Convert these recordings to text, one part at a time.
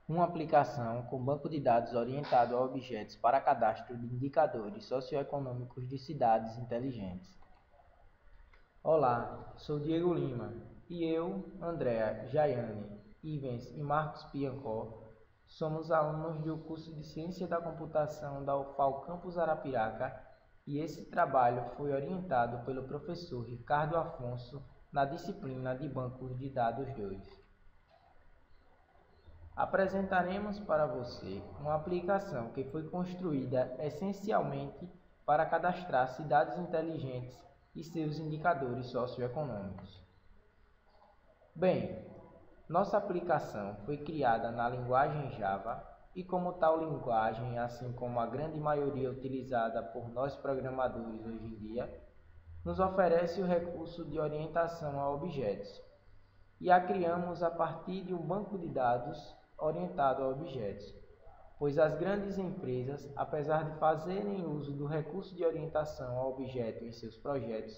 uma aplicação com banco de dados orientado a objetos para cadastro de indicadores socioeconômicos de cidades inteligentes. Olá, sou Diego Lima e eu, Andréa, Jaiane, Ivens e Marcos Piancó somos alunos do curso de Ciência da Computação da UFAL Campus Arapiraca e esse trabalho foi orientado pelo professor Ricardo Afonso na disciplina de Bancos de Dados 2. Apresentaremos para você uma aplicação que foi construída essencialmente para cadastrar cidades inteligentes e seus indicadores socioeconômicos. Bem, nossa aplicação foi criada na linguagem Java e, como tal linguagem, assim como a grande maioria utilizada por nós programadores hoje em dia, nos oferece o recurso de orientação a objetos, e a criamos a partir de um banco de dados orientado a objetos, pois as grandes empresas, apesar de fazerem uso do recurso de orientação a objeto em seus projetos,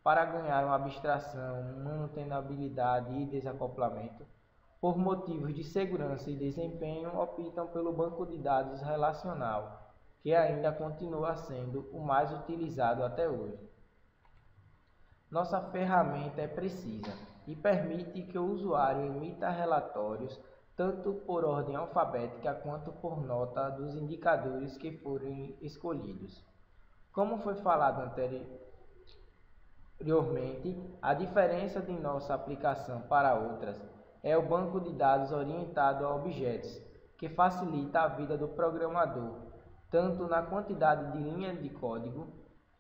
para ganhar uma abstração, manutenabilidade e desacoplamento, por motivos de segurança e desempenho, optam pelo banco de dados relacional, que ainda continua sendo o mais utilizado até hoje. Nossa ferramenta é precisa e permite que o usuário emita relatórios tanto por ordem alfabética quanto por nota dos indicadores que forem escolhidos. Como foi falado anteriormente, a diferença de nossa aplicação para outras é o banco de dados orientado a objetos, que facilita a vida do programador, tanto na quantidade de linhas de código,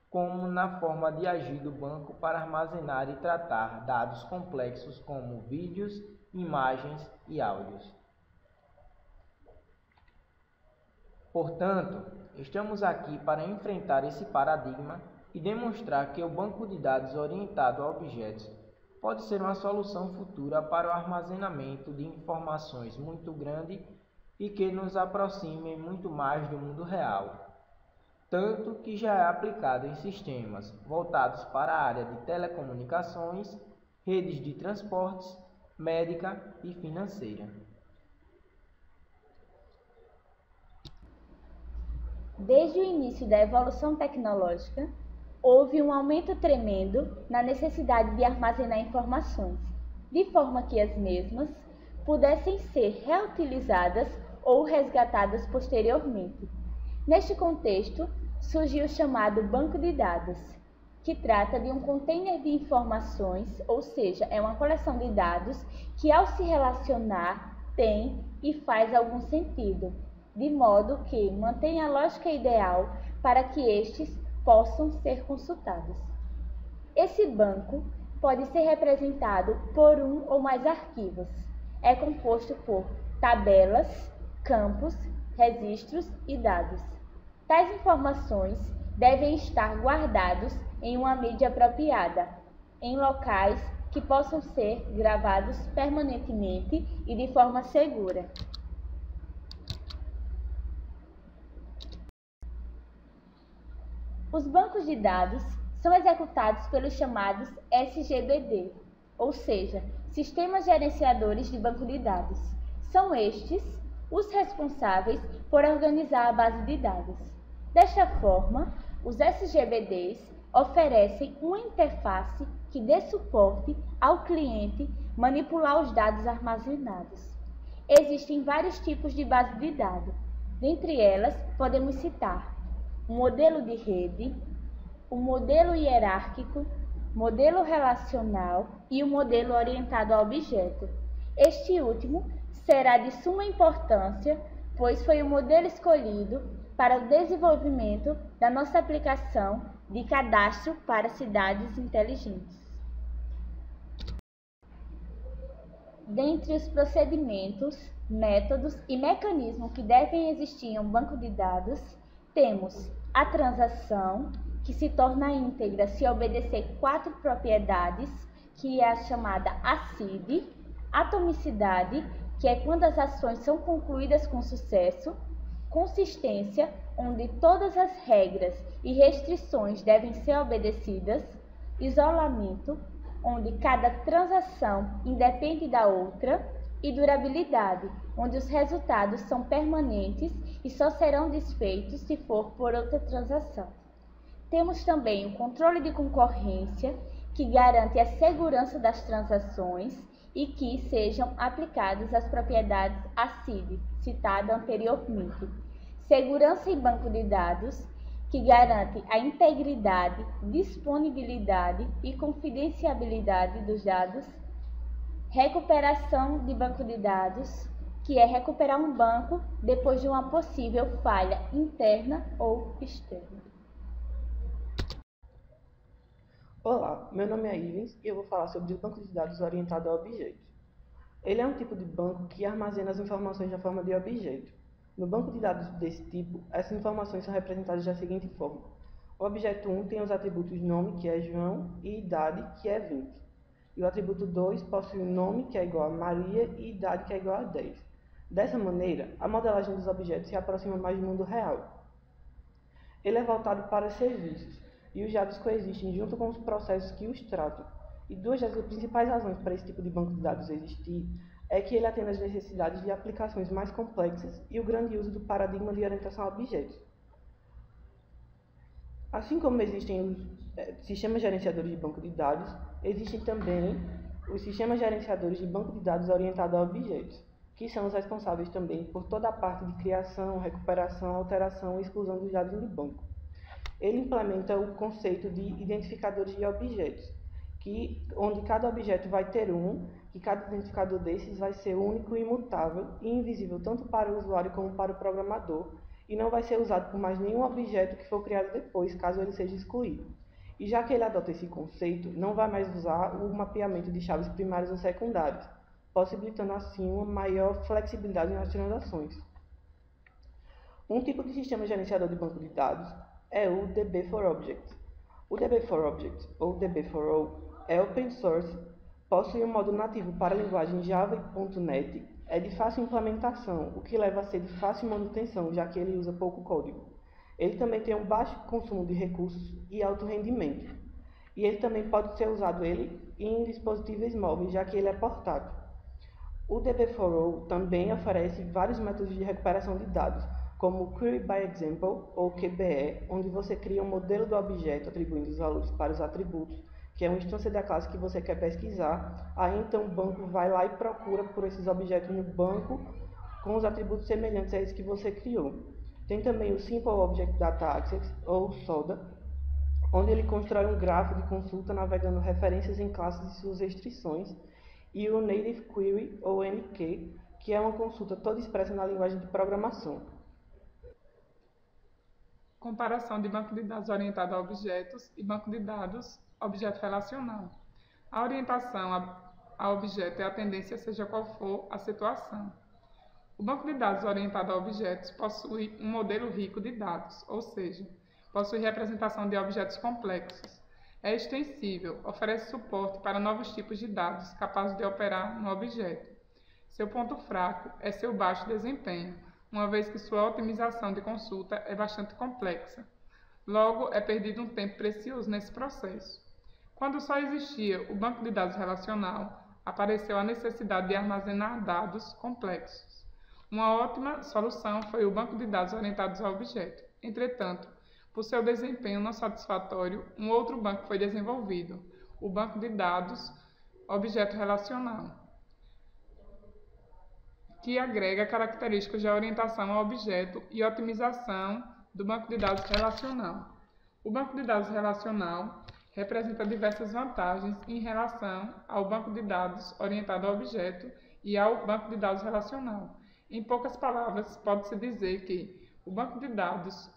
como na forma de agir do banco para armazenar e tratar dados complexos como vídeos, imagens e áudios. Portanto, estamos aqui para enfrentar esse paradigma e demonstrar que o banco de dados orientado a objetos pode ser uma solução futura para o armazenamento de informações muito grande e que nos aproxime muito mais do mundo real, tanto que já é aplicado em sistemas voltados para a área de telecomunicações, redes de transportes, médica e financeira. Desde o início da evolução tecnológica, houve um aumento tremendo na necessidade de armazenar informações, de forma que as mesmas pudessem ser reutilizadas ou resgatadas posteriormente. Neste contexto, surgiu o chamado banco de dados, que trata de um container de informações, ou seja, é uma coleção de dados que, ao se relacionar, tem e faz algum sentido, de modo que mantém a lógica ideal para que estes possam ser consultados. Esse banco pode ser representado por um ou mais arquivos. É composto por tabelas, campos, registros e dados. Tais informações devem estar guardados em uma mídia apropriada, em locais que possam ser gravados permanentemente e de forma segura. Os bancos de dados são executados pelos chamados SGBD, ou seja, Sistemas Gerenciadores de Banco de Dados. São estes os responsáveis por organizar a base de dados. Desta forma, os SGBDs oferecem uma interface que dê suporte ao cliente manipular os dados armazenados. Existem vários tipos de base de dados. Dentre elas, podemos citar o modelo de rede, o modelo hierárquico, modelo relacional e o modelo orientado a objeto. Este último será de suma importância, pois foi o modelo escolhido para o desenvolvimento da nossa aplicação de cadastro para cidades inteligentes. Dentre os procedimentos, métodos e mecanismos que devem existir em um banco de dados, temos a transação, que se torna íntegra se obedecer 4 propriedades, que é a chamada ACID, atomicidade, que é quando as ações são concluídas com sucesso, consistência, onde todas as regras e restrições devem ser obedecidas, isolamento, onde cada transação independe da outra, e durabilidade, onde os resultados são permanentes e só serão desfeitos se for por outra transação. Temos também o controle de concorrência, que garante a segurança das transações e que sejam aplicadas as propriedades ACID, citada anteriormente. Segurança em banco de dados, que garante a integridade, disponibilidade e confidencialidade dos dados. Recuperação de banco de dados, que é recuperar um banco depois de uma possível falha interna ou externa. Olá, meu nome é Ivens e eu vou falar sobre o banco de dados orientado a objetos. Ele é um tipo de banco que armazena as informações na forma de objeto. No banco de dados desse tipo, essas informações são representadas da seguinte forma. O objeto 1 tem os atributos nome, que é João, e idade, que é 20. E o atributo 2 possui o nome, que é igual a Maria, e idade, que é igual a 10. Dessa maneira, a modelagem dos objetos se aproxima mais do mundo real. Ele é voltado para serviços, e os dados coexistem junto com os processos que os tratam. E duas das principais razões para esse tipo de banco de dados existir é que ele atende às necessidades de aplicações mais complexas e o grande uso do paradigma de orientação a objetos. Assim como existem os sistemas gerenciadores de banco de dados, existem também os sistemas gerenciadores de banco de dados orientados a objetos, que são os responsáveis também por toda a parte de criação, recuperação, alteração e exclusão dos dados do banco. Ele implementa o conceito de identificadores de objetos, onde cada objeto vai ter que cada identificador desses vai ser único e imutável e invisível tanto para o usuário como para o programador, e não vai ser usado por mais nenhum objeto que for criado depois, caso ele seja excluído. E já que ele adota esse conceito, não vai mais usar o mapeamento de chaves primárias ou secundárias, possibilitando assim uma maior flexibilidade nas transações. Um tipo de sistema gerenciador de banco de dados é o DB4Object. O DB4Object, ou DB4O, é open source, possui um módulo nativo para a linguagem Java e .NET, é de fácil implementação, o que leva a ser de fácil manutenção, já que ele usa pouco código. Ele também tem um baixo consumo de recursos e alto rendimento. E ele também pode ser usado em dispositivos móveis, já que ele é portátil. O DB4O também oferece vários métodos de recuperação de dados, como o Query by Example, ou QBE, onde você cria um modelo do objeto atribuindo os valores para os atributos, que é uma instância da classe que você quer pesquisar. Aí então o banco vai lá e procura por esses objetos no banco com os atributos semelhantes a esses que você criou. Tem também o Simple Object Data Access, ou SODA, onde ele constrói um grafo de consulta navegando referências em classes e suas restrições, e o Native Query, ou NQ, que é uma consulta toda expressa na linguagem de programação. Comparação de banco de dados orientado a objetos e banco de dados objeto relacional. A orientação a objeto é a tendência, seja qual for a situação. O banco de dados orientado a objetos possui um modelo rico de dados, ou seja, possui representação de objetos complexos. É extensível, oferece suporte para novos tipos de dados capazes de operar no objeto. Seu ponto fraco é seu baixo desempenho, uma vez que sua otimização de consulta é bastante complexa. Logo, é perdido um tempo precioso nesse processo. Quando só existia o banco de dados relacional, apareceu a necessidade de armazenar dados complexos. Uma ótima solução foi o banco de dados orientados a objeto. Entretanto, por seu desempenho não satisfatório, um outro banco foi desenvolvido, o banco de dados objeto relacional, que agrega características de orientação a objeto e otimização do banco de dados relacional. O banco de dados relacional representa diversas vantagens em relação ao banco de dados orientado a objeto e ao banco de dados relacional. Em poucas palavras, pode-se dizer que o banco de dados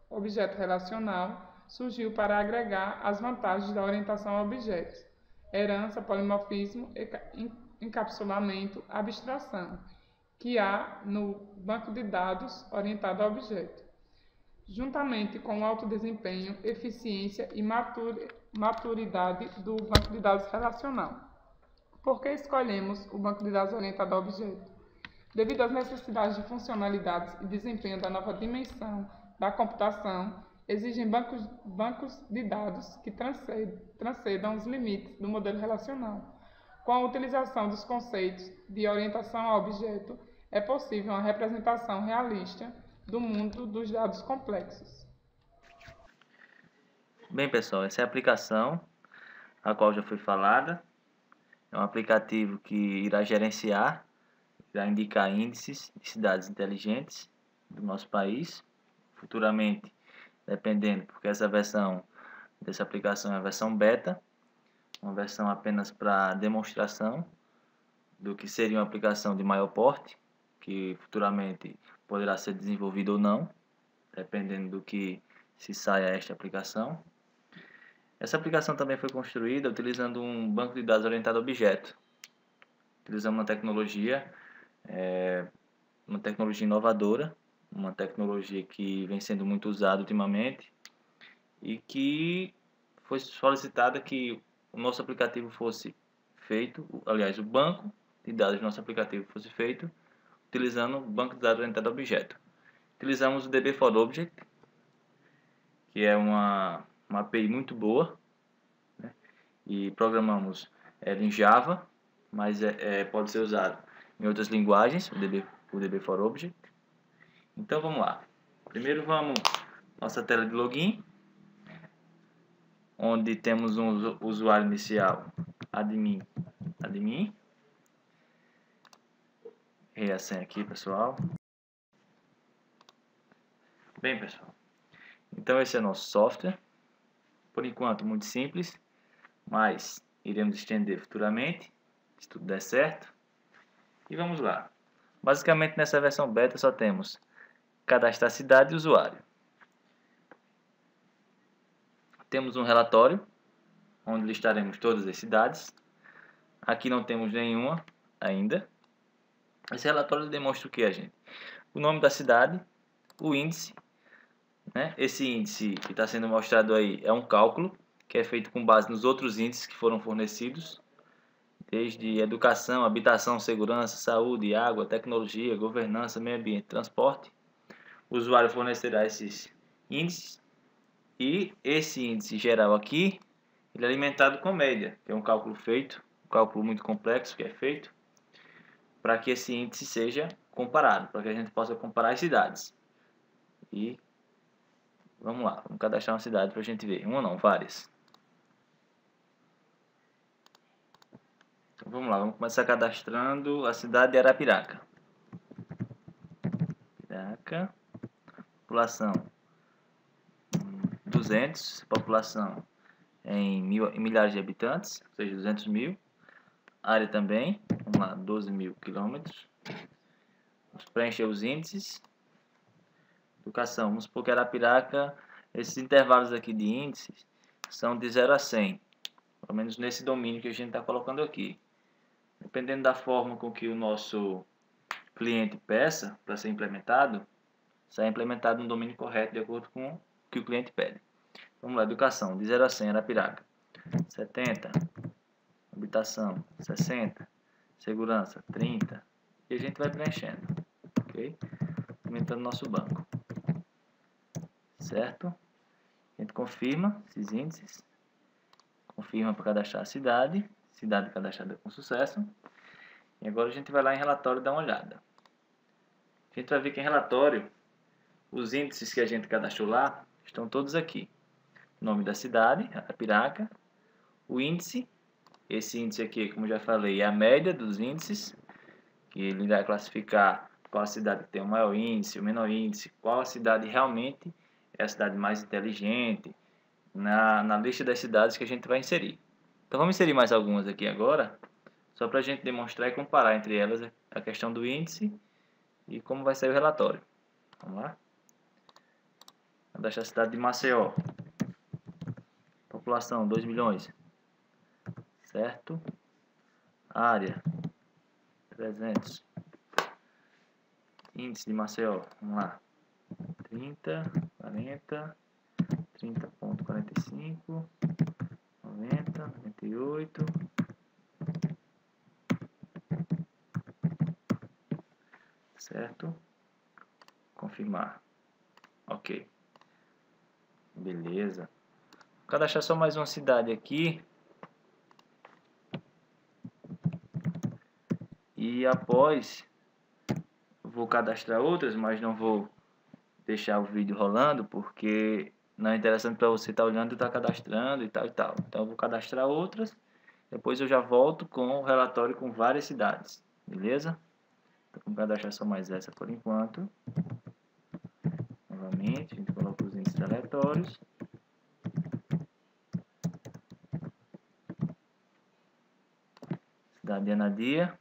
objeto relacional surgiu para agregar as vantagens da orientação a objetos: herança, polimorfismo, encapsulamento, abstração, que há no banco de dados orientado a objeto, juntamente com o alto desempenho, eficiência e maturidade do banco de dados relacional. Por que escolhemos o banco de dados orientado a objeto? Devido às necessidades de funcionalidades e desempenho da nova dimensão da computação, exigem bancos de dados que transcendam os limites do modelo relacional. Com a utilização dos conceitos de orientação a objeto, é possível uma representação realista do mundo dos dados complexos. Bem, pessoal, essa é a aplicação a qual já foi falada. É um aplicativo que irá gerenciar, irá indicar índices de cidades inteligentes do nosso país. Futuramente, dependendo, porque essa versão dessa aplicação é a versão beta, uma versão apenas para demonstração do que seria uma aplicação de maior porte, que futuramente poderá ser desenvolvida ou não, dependendo do que se saia esta aplicação. Essa aplicação também foi construída utilizando um banco de dados orientado a objeto. Utilizamos uma tecnologia inovadora, uma tecnologia que vem sendo muito usada ultimamente e que foi solicitada que o nosso aplicativo fosse feito, aliás, o banco de dados do nosso aplicativo fosse feito utilizando o banco de dados orientado a objeto. Utilizamos o DB for Object, que é uma API muito boa, né? E programamos ela em Java, mas pode ser usado em outras linguagens, o DB for Object. Então vamos lá. Primeiro vamos nossa tela de login, onde temos um usuário inicial, admin. E a senha aqui, pessoal. Bem, pessoal, então esse é nosso software. Por enquanto muito simples, mas iremos estender futuramente, se tudo der certo. E vamos lá. Basicamente nessa versão beta só temos cadastrar cidade e usuário. Temos um relatório, onde listaremos todas as cidades. Aqui não temos nenhuma ainda. Esse relatório demonstra o que, gente? O nome da cidade, o índice, né? Esse índice que está sendo mostrado aí é um cálculo que é feito com base nos outros índices que foram fornecidos, desde educação, habitação, segurança, saúde, água, tecnologia, governança, meio ambiente, transporte. O usuário fornecerá esses índices e esse índice geral aqui, ele é alimentado com média, que é um cálculo muito complexo que é feito para que esse índice seja comparado, para que a gente possa comparar as cidades. E vamos lá, vamos cadastrar uma cidade para a gente ver. Uma não, várias. Então vamos lá, vamos começar cadastrando a cidade de Arapiraca. População 200, população em milhares de habitantes, ou seja, 200 mil. Área também, vamos lá, 12 mil quilômetros. Vamos preencher os índices. Educação, vamos supor que Arapiraca, esses intervalos aqui de índices são de 0 a 100, pelo menos nesse domínio que a gente está colocando aqui. Dependendo da forma com que o nosso cliente peça para ser implementado, será implementado no domínio correto de acordo com o que o cliente pede. Vamos lá, educação, de 0 a 100, Arapiraca. 70, habitação, 60, segurança, 30, e a gente vai preenchendo, ok? Aumentando nosso banco, certo? A gente confirma esses índices, confirma para cadastrar a cidade cadastrada com sucesso, e agora a gente vai lá em relatório dar uma olhada. A gente vai ver que em relatório, os índices que a gente cadastrou lá, estão todos aqui. Nome da cidade, Arapiraca, o índice, esse índice aqui, como já falei, é a média dos índices, que ele vai classificar qual a cidade que tem o maior índice, o menor índice, qual a cidade realmente é a cidade mais inteligente, na lista das cidades que a gente vai inserir. Então vamos inserir mais algumas aqui agora, só para a gente demonstrar e comparar entre elas a questão do índice e como vai sair o relatório. Vamos lá? Vou deixar a cidade de Maceió. População 2 milhões. Certo? Área 300. Índice de Maceió. Vamos lá. 30, 40, 30.45, 90, 98. Certo? Confirmar. Ok. Beleza. Vou cadastrar só mais uma cidade aqui. E após, vou cadastrar outras, mas não vou deixar o vídeo rolando, porque não é interessante para você estar olhando e estar cadastrando e tal e tal. Então eu vou cadastrar outras, depois eu já volto com o relatório com várias cidades, beleza? Então vou cadastrar só mais essa por enquanto. Novamente, a gente coloca os índices aleatórios. Cidade de Anadia.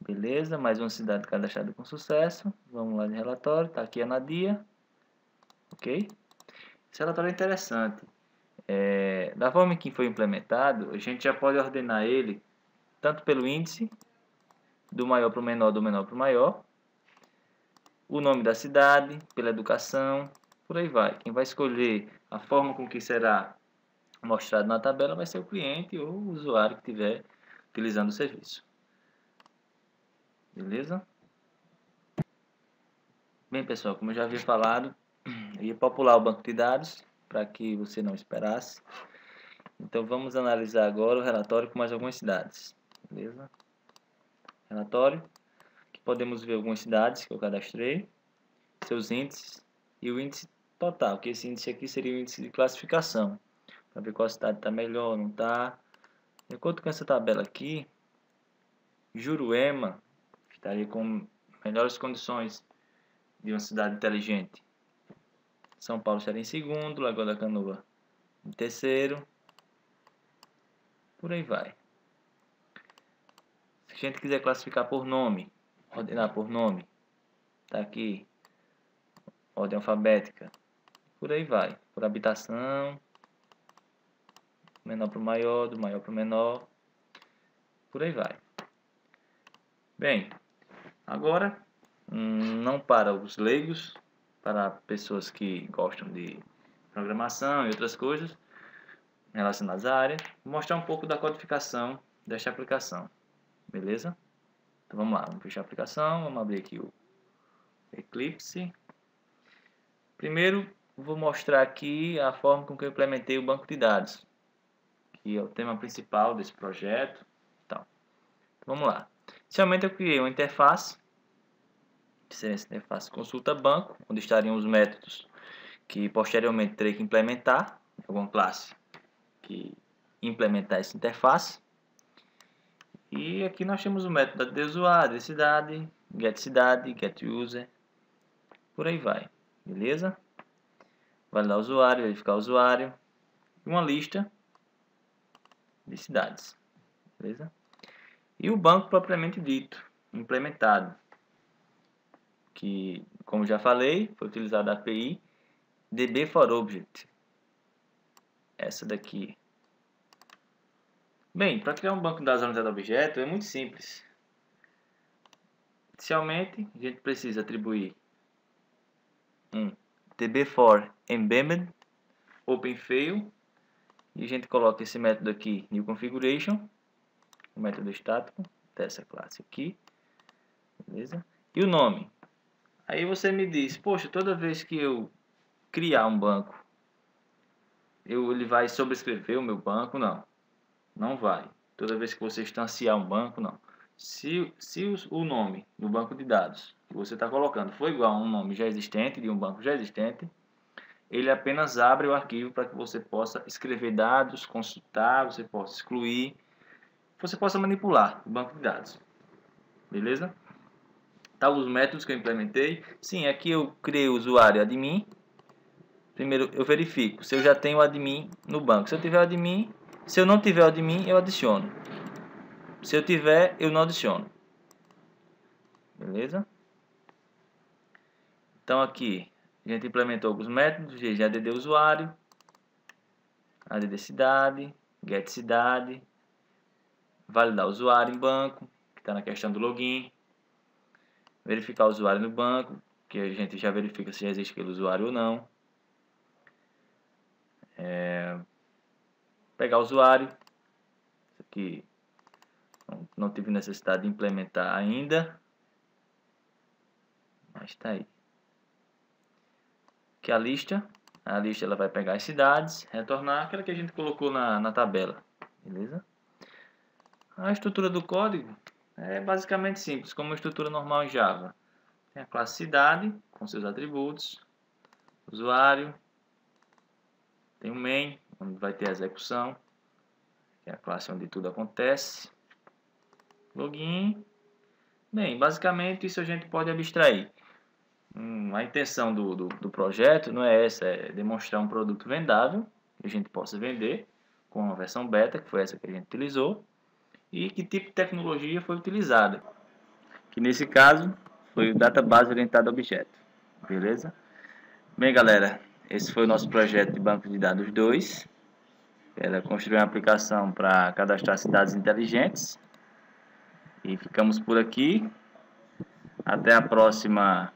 Beleza, mais uma cidade cadastrada com sucesso. Vamos lá de relatório, está aqui Anadia. Ok? Esse relatório é interessante. Da forma que foi implementado, a gente já pode ordenar ele tanto pelo índice, do maior para o menor, do menor para o maior, o nome da cidade, pela educação, por aí vai. Quem vai escolher a forma com que será mostrado na tabela vai ser o cliente ou o usuário que estiver utilizando o serviço. Beleza? Bem, pessoal, como eu já havia falado, eu ia popular o banco de dados para que você não esperasse. Então vamos analisar agora o relatório com mais algumas cidades. Beleza? Relatório. Aqui podemos ver algumas cidades que eu cadastrei, seus índices e o índice total, que esse índice aqui seria o índice de classificação, para ver qual cidade está melhor ou não está. De acordo com essa tabela aqui, Juruema estaria com melhores condições de uma cidade inteligente. São Paulo estaria em segundo, Lagoa da Canoa em terceiro, por aí vai. Se a gente quiser classificar por nome, ordenar por nome, está aqui, ordem alfabética, por aí vai, por habitação, menor para o maior, do maior para o menor, por aí vai. Bem, agora, não para os leigos, para pessoas que gostam de programação e outras coisas relacionadas à área, vou mostrar um pouco da codificação desta aplicação, beleza? Então vamos lá, vamos fechar a aplicação, vamos abrir aqui o Eclipse. Primeiro, vou mostrar aqui a forma com que eu implementei o banco de dados, que é o tema principal desse projeto. Então, vamos lá. Inicialmente eu criei uma interface, que seria essa interface consulta banco, onde estariam os métodos que posteriormente terei que implementar, alguma classe que implementar essa interface. E aqui nós temos o método de usuário, de cidade, get user, por aí vai, beleza? Validar o usuário, verificar o usuário, e uma lista de cidades, beleza? E o banco propriamente dito, implementado, que, como já falei, foi utilizada a API DB4Object, essa daqui. Bem, para criar um banco de dados orientado a objeto é muito simples. Inicialmente, a gente precisa atribuir um DB4 Embedded OpenFail e a gente coloca esse método aqui, New Configuration, o método estático dessa classe aqui, beleza? E o nome. Aí você me diz, poxa, toda vez que eu criar um banco, ele vai sobrescrever o meu banco? Não. Não vai. Toda vez que você instanciar um banco, não. Se o nome do banco de dados que você está colocando for igual a um nome já existente, de um banco já existente, ele apenas abre o arquivo para que você possa escrever dados, consultar, você possa excluir, você possa manipular o banco de dados. Beleza? Tá, os métodos que eu implementei. Sim, aqui eu criei o usuário admin. Primeiro eu verifico se eu já tenho o admin no banco. Se eu tiver o admin, se eu não tiver o admin, eu adiciono. Se eu tiver, eu não adiciono. Beleza? Então aqui a gente implementou alguns métodos de add usuário, add cidade, get cidade, validar o usuário em banco, que está na questão do login, verificar o usuário no banco, que a gente já verifica se já existe aquele usuário ou não. Pegar o usuário, isso aqui não tive necessidade de implementar ainda, mas está aí. Aqui a lista ela vai pegar as cidades, retornar aquela que a gente colocou na tabela, beleza? A estrutura do código É basicamente simples, como uma estrutura normal em Java. Tem a classe cidade, com seus atributos, usuário, tem o main, onde vai ter a execução, que é a classe onde tudo acontece, login. Bem, basicamente isso a gente pode abstrair. A intenção do projeto não é essa, é demonstrar um produto vendável, que a gente possa vender, com uma versão beta, que foi essa que a gente utilizou, e que tipo de tecnologia foi utilizada, que nesse caso foi o Database Orientado a Objeto. Beleza? Bem, galera, esse foi o nosso projeto de banco de dados 2. Era construir uma aplicação para cadastrar cidades inteligentes. E ficamos por aqui. Até a próxima